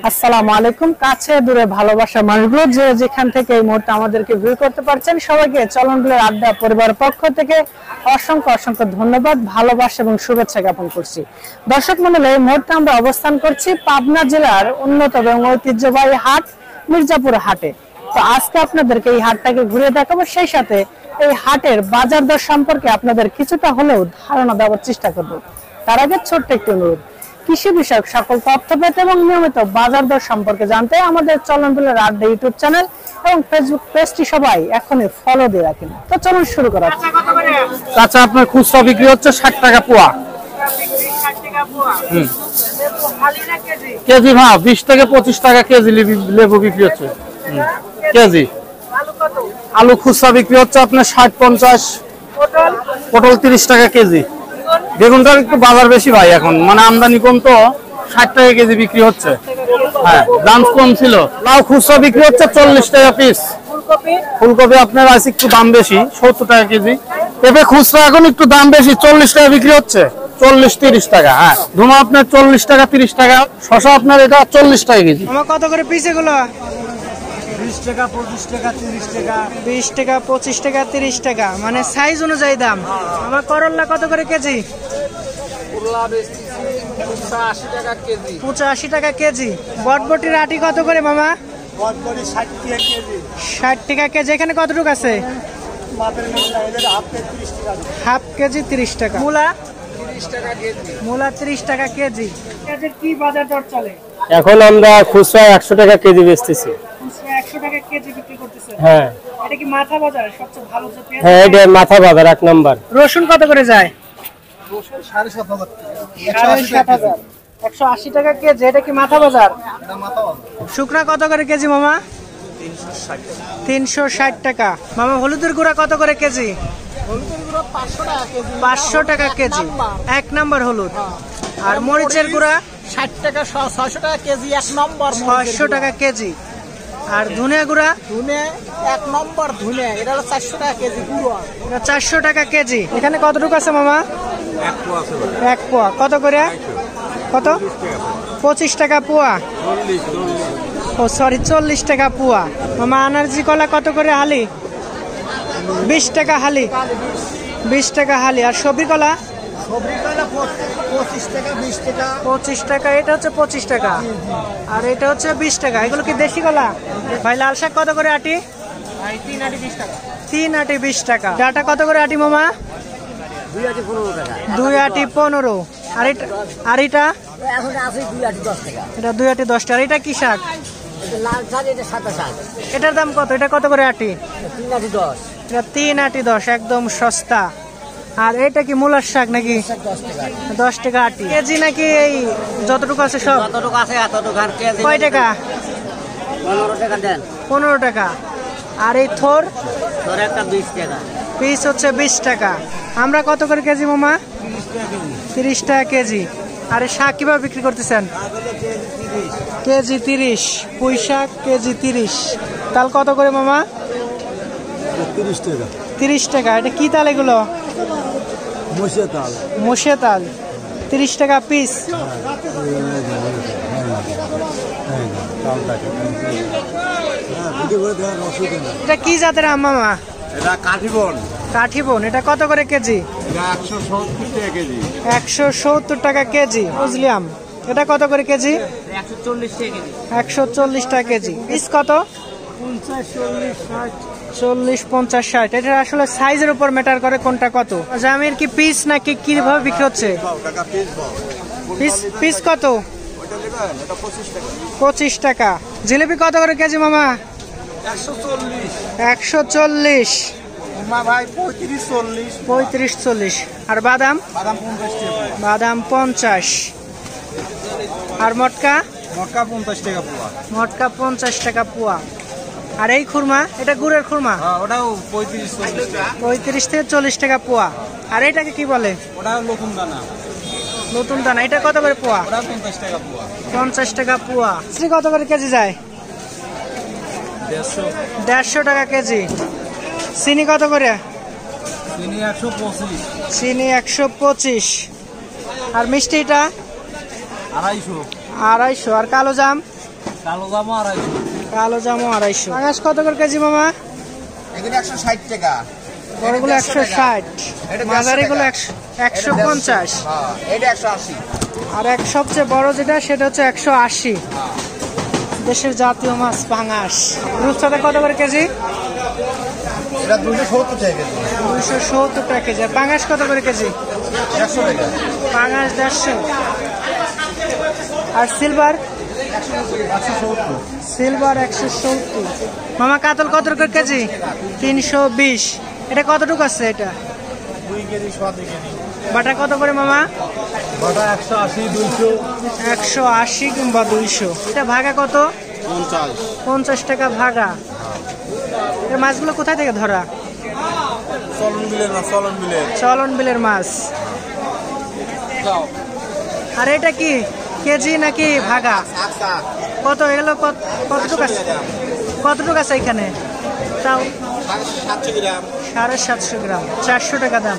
আসসালামু আলাইকুম। কাছে দূরে ভালোবাসা মানুষগুলো যে যেখান থেকে এই মুহূর্তে আমাদেরকে ভিউ করতে পারছেন, সবাইকে চলন বিলের আড্ডা পরিবারের পক্ষ থেকে অসংখ্য অসংখ্য ধন্যবাদ, ভালোবাসা এবং শুভেচ্ছা জ্ঞাপন করছি। দর্শক মণ্ডলী, এই মুহূর্তে আমরা অবস্থান করছি পাবনা জেলার অন্যতম এবং ঐতিহ্যবাহী হাট মির্জাপুর হাটে। তো আজকে আপনাদেরকে এই হাটটাকে ঘুরে দেখাবো, সেই সাথে এই হাটের বাজার দর সম্পর্কে আপনাদের কিছুটা হলেও ধারণা দেওয়ার চেষ্টা করব। তার আগে ছোট্ট একটি অনুরোধ, কৃষি বিষয়ক সকল তথ্য পেতে এবং নিয়মিত বাজার দর সম্পর্কে জানতে আমাদের চলন বিলের আড্ডা ইউটিউব চ্যানেল এবং ফেসবুক পেজটি সবাই এখনই ফলো দিয়ে রাখেন। তো চলুন শুরু করা যাক। কাঁচা আপনার খুচরা বিক্রি হচ্ছে 60 টাকা পোয়া। কেজি ভাব 20 থেকে 25 টাকা কেজি লেবু বিক্রি হচ্ছে কেজি। আলু খুচরা বিক্রি হচ্ছে আপনার 60-50। পটল 30 টাকা কেজি। বেগুনটার একটু বাজার বেশি ভাই, এখন মানে আমদানি কম তো 60 টাকা কেজি বিক্রি হচ্ছে। হ্যাঁ, দাম কম ছিল। লাউ খুচরা বিক্রি হচ্ছে 40 টাকা পিস। ফুলকপি আপনার আছে একটু দাম বেশি, 70 টাকা কেজি। পেঁপে খুচরা এখন একটু দাম বেশি, 40 টাকা বিক্রি হচ্ছে। 40-30 টাকা। হ্যাঁ, ধুমা আপনার 40 টাকা 30 টাকা। শসা আপনার এটা 40 টাকা কেজি। আমার কত করে পিস এগুলো? 20 টাকা 25 টাকা 30 টাকা। 20 টাকা 25 টাকা 30 টাকা, মানে সাইজ অনুযায়ী দাম। আমার করলা কত করে কেজি? করলা বেচতেছি 85 টাকা কেজি। 85 টাকা কেজি। বটবটির আটি কত করে মামা? বটবটি 60 টাকা কেজি। 60 টাকা কেজি। এখানে কতটুকু আছে? মাপের মেলা এদের হাফ কেজি 30 টাকা। হাফ কেজি 30 টাকা। মূলা 30 টাকা কেজি। মূলা 30 টাকা কেজি। এদের কি বাজার দর চলে? এখন আমরা খুচরা 100 টাকা কেজি বেচতেছি। 100 টাকা কেজি বিক্রি করতেছে। হ্যাঁ, এটা কি মাথা বাজার সবচেয়ে ভালো যে পেঁয়াজ? হ্যাঁ, এটা মাথা বাজার 1 নাম্বার। রসুন কত করে যায়? 7.5 7,500। 180 টাকা কেজি। এটা কি মাথা বাজার? এটা মাথা বাজার। শুকনা কত করে কেজি মামা? 360 টাকা। মামা হলুদের গুঁড়া কত করে কেজি? হলুদের গুঁড়ো 500 টাকা কেজি। 500 টাকা কেজি, 1 নাম্বার হলুদ। আর মরিচের গুঁড়া 60 টাকা 600 টাকা কেজি 1 নম্বর। 600 টাকা কেজি। আর ধনিয়া গুঁড়া? ধুনে 1 নম্বর ধুনে, এটা হলো 400 টাকা কেজি গুঁড়ো। এটা 400 টাকা কেজি। এখানে কতটুকু আছে মামা? 1 পোয়া আছে। 1 পোয়া কত করে? কত? 25 টাকা পোয়া। 40 টাকা পোয়া। মামা আনারজি কলা কত করে হালি? 20 টাকা হালি। 20 টাকা হালি। আর সবজি কলা? সবজি কলা 25 টাকা 20 টাকা। 25 টাকা। এটা হচ্ছে 25 টাকা আর এটা হচ্ছে 20 টাকা। এগুলো কি দেশি কলা? ভাই লাল শাক কত করে আটি? 3 আটি 20 টাকা। 3 আটি 20 টাকা। ডাটা কত করে আটি মামা? 2 আটি 15 টাকা। 2 আটি 15। আর এটা এখন আছে 2 আটি 10 টাকা। এটা 2 আটি 10 টাকা। আর এটা কি শাক? এটা লাল শাক, এটা সাদা শাক। এটার দাম কত? এটা কত করে আটি? 3 আটি 10। এটা 3 আটি 10, একদম সস্তা। আর এটা কি মূলার শাক নাকি? 10 টাকা। 10 টাকা আটি কেজি নাকি? এই যতটুকু আছে সব? কতটুকু আছে এতটুকু। আর কেজি কয় টাকা? 15 টাকা দেন। 15 টাকা। আর এই থোর? তোর একটা 20 টাকা। পিস হচ্ছে 20 টাকা। আমরা কত করে কেজি মামা? 30 টাকা কেজি। আর এই শাক কিভাবে বিক্রি করতেছেন? কেজি 30। পুঁই শাক কেজি 30। তাল কত করে মামা? 30 টাকা। 30 টাকা। এটা কি তাল এগুলো? মসে তাল। মোষে তাল। 30 টাকা পিস। এটা কি জাতের আম মামা? এটা কাঠিবন। কাঠিবন। এটা কত করে কেজি? এটা 170 টাকা কেজি। 170 টাকা কেজি। বুঝলি আম। এটা কত করে কেজি? 140 টাকা কেজি। 140 টাকা কেজি। পিস কত? 50 40 60। 40 50 60। এটা আসলে সাইজের উপর ম্যাটার করে কোনটা কত। জামের কি পিস নাকি কিভাবে বিক্রি হচ্ছে? পিস কত? 25 টাকা। জিলিপি কত করে কেজি মামা? 140। ভাই 35 40। 35 40। আর বাদাম? বাদাম 50 টাকা। বাদাম 50। আর মটকা? মটকা 50 টাকা পোয়া। মটকা 50 টাকা পোয়া। আর এই খুরমা? এটা গুড়ের খুরমা? ওটাও 35 40 টাকা। 35 থেকে 40 টাকা পোয়া। আর এটাকে কি বলে? ওটা নতুন দানা। নতুন দানা। এটা কত করে পোয়া? ওটা 50 টাকা পোয়া। 50 টাকা পোয়া। কত করে কেজি যায়? 150 টাকা কেজি। চিনি কত করে? চিনি 125। চিনি 125। আর মিষ্টিটা? 250। 250 আর কালো জাম? কালো জামও 250। কালো জামও 250। পাঙাশ কত করে কেজি মামা? এগুলো 160 টাকা। বড়গুলো 160, মাঝারিগুলো 150, হ্যাঁ, এটা 180। আর এক সবচেয়ে বড় যেটা সেটা হচ্ছে 180। দেশের জাতীয় মাছ পাঙাশ। রূপচাঁদা কত করে কেজি? এটা 270 টাকা কেজি। 270 টাকা কেজি। আর পাঙাশ কত করে কেজি? 100 টাকা। পাঙাশ 150। আর সিলভার? 170। সিলভার 170। মামা কাতল কত করে কেজি? 320। এটা কতটুকু আছে এটা? 2 কেজি, 2 কেজি। বাটা কত করে মামা? বাটা 180, 200। 180 কিংবা 200। এটা ভাগা কত? 50। 50 টাকা ভাগা। এই মাছগুলো কোথায় থেকে ধরা? চলন বিলের না, চলন বিলের। চলন বিলের মাছ। আর এটা কি কেজি নাকি ভাগা? আচ্ছা। কত এগুলো? কতটুকু আছে? কতটুকু আছে এখানে? তাও 700 গ্রাম। 750 গ্রাম, 400 টাকা দাম।